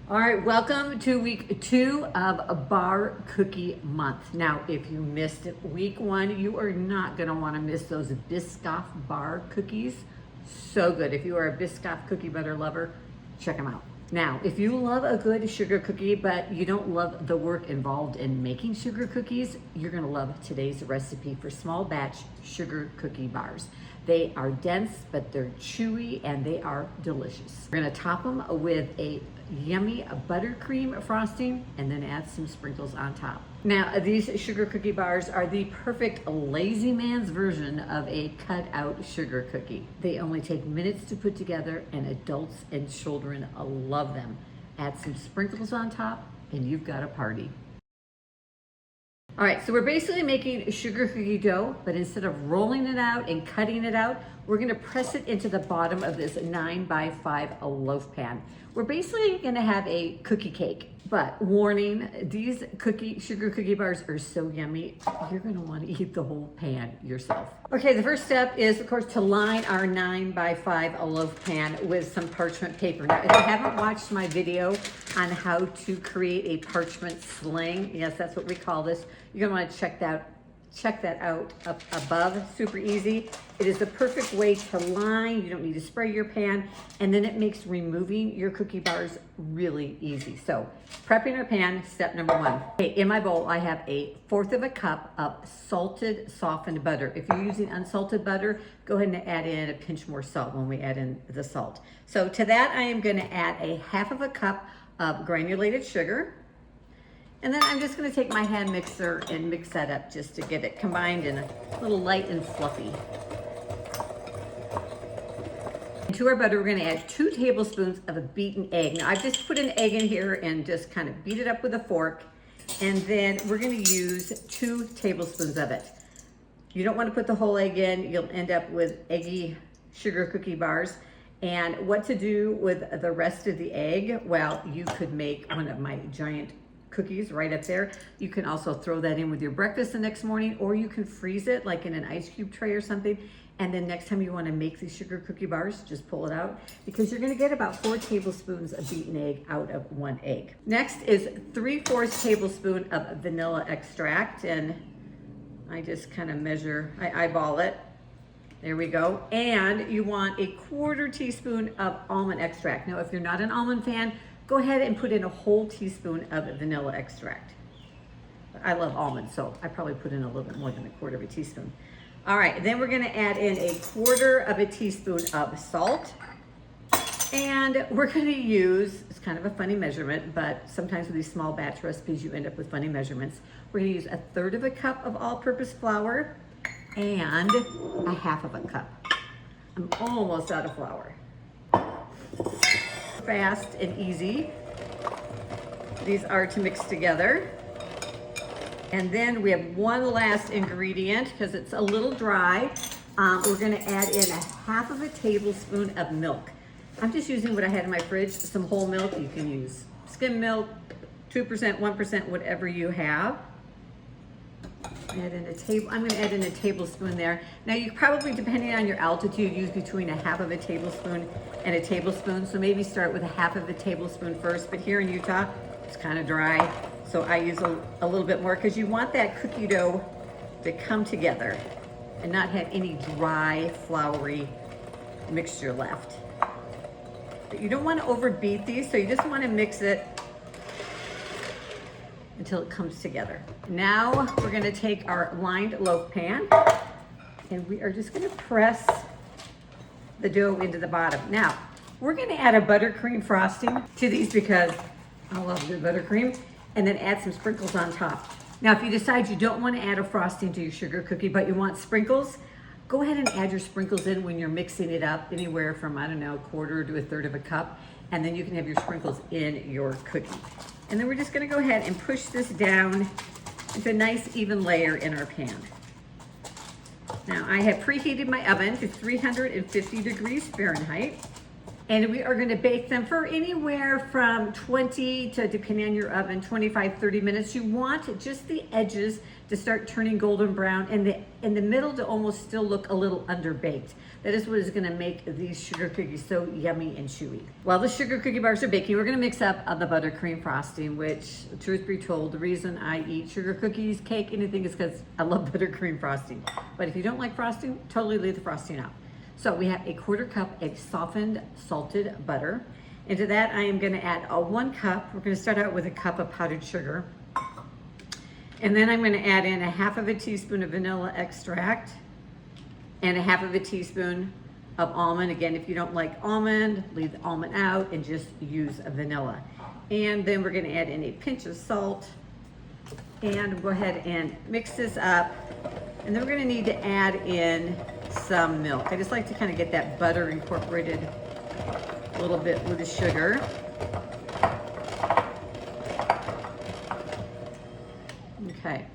All right, welcome to week 2 of a bar cookie month. Now, if you missed week 1, you are not gonna wanna miss those Biscoff bar cookies. So good. If you are a Biscoff cookie butter lover, check them out. Now, if you love a good sugar cookie, but you don't love the work involved in making sugar cookies, you're gonna love today's recipe for small batch sugar cookie bars. They are dense, but they're chewy and they are delicious. We're gonna top them with a yummy buttercream frosting and then add some sprinkles on top. Now, these sugar cookie bars are the perfect lazy man's version of a cut out sugar cookie. They only take minutes to put together and adults and children love them. Add some sprinkles on top and you've got a party. All right, so we're basically making sugar cookie dough, but instead of rolling it out and cutting it out, we're gonna press it into the bottom of this 9x5 loaf pan. We're basically gonna have a cookie cake, but warning, these sugar cookie bars are so yummy, you're gonna wanna eat the whole pan yourself. Okay, the first step is, of course, to line our 9x5 loaf pan with some parchment paper. Now, if you haven't watched my video on how to create a parchment sling, yes, that's what we call this, you're gonna wanna check that out up above. Super easy. It is the perfect way to line. You don't need to spray your pan, and then it makes removing your cookie bars really easy. So prepping our pan, step number 1. Okay, in my bowl I have 1/4 of a cup of salted softened butter. If you're using unsalted butter, go ahead and add in a pinch more salt when we add in the salt. So to that I am going to add 1/2 of a cup of granulated sugar. And then I'm just gonna take my hand mixer and mix that up just to get it combined and a little light and fluffy. And to our butter, we're gonna add 2 tablespoons of a beaten egg. Now I've just put an egg in here and just kind of beat it up with a fork. And then we're gonna use 2 tablespoons of it. You don't wanna put the whole egg in, you'll end up with eggy sugar cookie bars. And what to do with the rest of the egg? Well, you could make one of my giant cookies right up there. You can also throw that in with your breakfast the next morning, or you can freeze it like in an ice cube tray or something. And then next time you want to make these sugar cookie bars, just pull it out, because you're going to get about 4 tablespoons of beaten egg out of 1 egg. Next is 3/4 tablespoon of vanilla extract. And I just kind of measure, I eyeball it. There we go. And you want 1/4 teaspoon of almond extract. Now, if you're not an almond fan, go ahead and put in a whole teaspoon of vanilla extract. I love almonds, so I probably put in a little bit more than 1/4 of a teaspoon. All right, then we're gonna add in 1/4 of a teaspoon of salt. And we're gonna use, it's kind of a funny measurement, but sometimes with these small batch recipes, you end up with funny measurements. We're gonna use 1/3 of a cup of all-purpose flour and 1/2 of a cup. I'm almost out of flour. Fast and easy these are to mix together. And then we have one last ingredient because it's a little dry. We're going to add in 1/2 of a tablespoon of milk. I'm just using what I had in my fridge, some whole milk. You can use skim milk, 2%, 1%, whatever you have. I'm going to add in a tablespoon there. Now you probably, depending on your altitude, use between 1/2 of a tablespoon and a tablespoon. So maybe start with 1/2 of a tablespoon first, but here in Utah, it's kind of dry. So I use a little bit more because you want that cookie dough to come together and not have any dry, floury mixture left. But you don't want to overbeat these, so you just want to mix it until it comes together. Now we're gonna take our lined loaf pan and we are just gonna press the dough into the bottom. Now, we're gonna add a buttercream frosting to these because I love the buttercream, and then add some sprinkles on top. Now, if you decide you don't wanna add a frosting to your sugar cookie, but you want sprinkles, go ahead and add your sprinkles in when you're mixing it up, anywhere from, I don't know, 1/4 to 1/3 of a cup, and then you can have your sprinkles in your cookie. And then we're just gonna go ahead and push this down into a nice even layer in our pan. Now I have preheated my oven to 350 degrees Fahrenheit. And we are going to bake them for anywhere from 20 to, depending on your oven, 25, 30 minutes. You want just the edges to start turning golden brown and the middle to almost still look a little underbaked. That is what is going to make these sugar cookies so yummy and chewy. While the sugar cookie bars are baking, we're going to mix up the buttercream frosting, which, truth be told, the reason I eat sugar cookies, cake, anything is because I love buttercream frosting. But if you don't like frosting, totally leave the frosting out. So we have a 1/4 cup of softened salted butter. Into that, I am going to add 1 cup. We're going to start out with a cup of powdered sugar. And then I'm going to add in 1/2 teaspoon of vanilla extract and 1/2 teaspoon of almond. Again, if you don't like almond, leave the almond out and just use a vanilla. And then we're going to add in a pinch of salt and go ahead and mix this up. And then we're going to need to add in some milk. I just like to kind of get that butter incorporated a little bit with the sugar. Okay.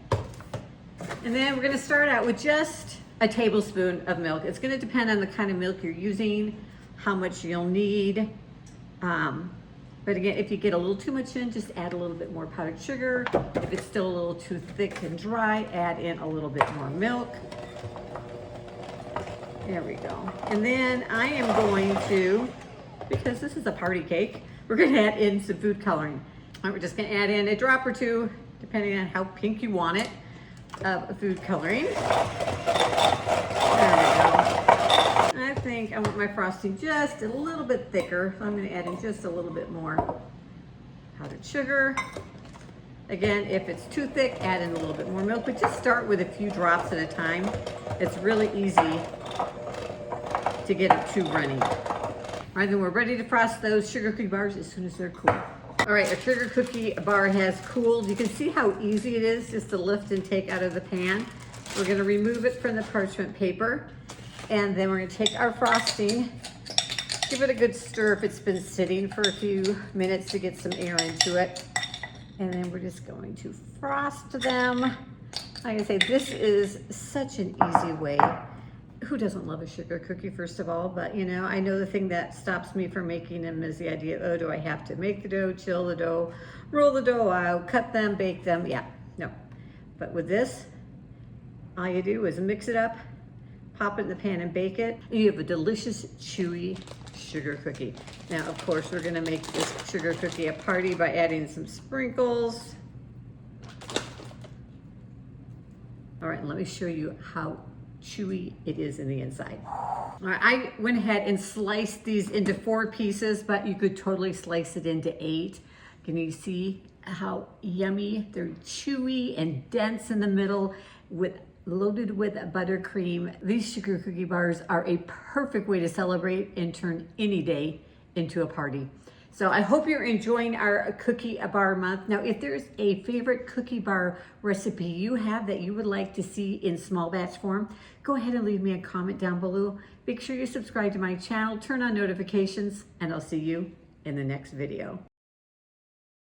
And then we're going to start out with just a tablespoon of milk. It's going to depend on the kind of milk you're using, how much you'll need. But again, if you get a little too much in, just add a little bit more powdered sugar. If it's still a little too thick and dry, add in a little bit more milk. There we go. And then I am going to, because this is a party cake, we're going to add in some food coloring. All right, we're just going to add in a drop or two, depending on how pink you want it, of food coloring. There we go. I think I want my frosting just a little bit thicker, so I'm going to add in just a little bit more powdered sugar. Again, if it's too thick, add in a little bit more milk, but just start with a few drops at a time. It's really easy to get it too runny. All right, then we're ready to frost those sugar cookie bars as soon as they're cool. All right, our sugar cookie bar has cooled. You can see how easy it is just to lift and take out of the pan. We're going to remove it from the parchment paper, and then we're going to take our frosting, give it a good stir if it's been sitting for a few minutes to get some air into it. And then we're just going to frost them. Like I say, this is such an easy way. Who doesn't love a sugar cookie, first of all? But you know, I know the thing that stops me from making them is the idea of, oh, do I have to make the dough, chill the dough, roll the dough out, cut them, bake them? Yeah, no. But with this, all you do is mix it up, pop it in the pan and bake it, and you have a delicious, chewy sugar cookie. Now, of course, we're gonna make this sugar cookie a party by adding some sprinkles. All right, let me show you how chewy it is in the inside. All right, I went ahead and sliced these into 4 pieces, but you could totally slice it into 8. Can you see how yummy? They're chewy and dense in the middle, loaded with buttercream. These sugar cookie bars are a perfect way to celebrate and turn any day into a party. So I hope you're enjoying our cookie bar month. Now, if there's a favorite cookie bar recipe you have that you would like to see in small batch form, go ahead and leave me a comment down below. Make sure you subscribe to my channel, turn on notifications, and I'll see you in the next video.